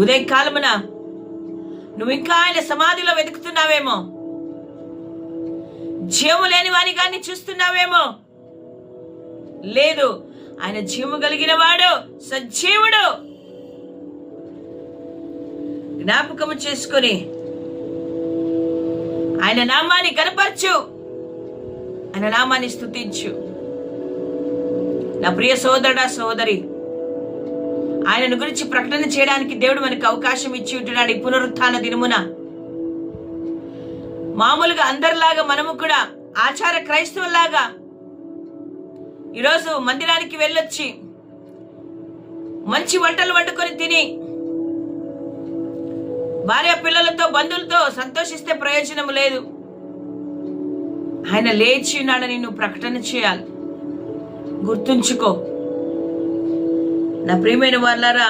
ఉదయ కాలమున నువ్వు ఇంకా ఆయన సమాధిలో వెతుకుతున్నావేమో, జీవము లేని వారిగాన్ని చూస్తున్నావేమో. లేదు, ఆయన జీవము కలిగిన వాడు, సజీవుడు. జ్ఞాపకము చేసుకొని ఆయన నామాన్ని కనపరచు, ఆయన నామాన్ని స్తుతించు. నా ప్రియ సోదరుడా, సోదరి, ఆయనను గురించి ప్రకటన చేయడానికి దేవుడు మనకు అవకాశం ఇచ్చి ఉంటున్నాడు. ఈ పునరుత్థాన దినమున మామూలుగా అందరిలాగా మనము కూడా ఆచార క్రైస్తవులాగా ఈరోజు మందిరానికి వెళ్ళొచ్చి మంచి వంటలు వండుకొని తిని భార్య పిల్లలతో బంధువులతో సంతోషిస్తే ప్రయోజనం లేదు. ఆయన లేచి ఉన్నాడని నువ్వు ప్రకటన చేయాలి. గుర్తుంచుకో నా ప్రియమైన వాళ్ళారా,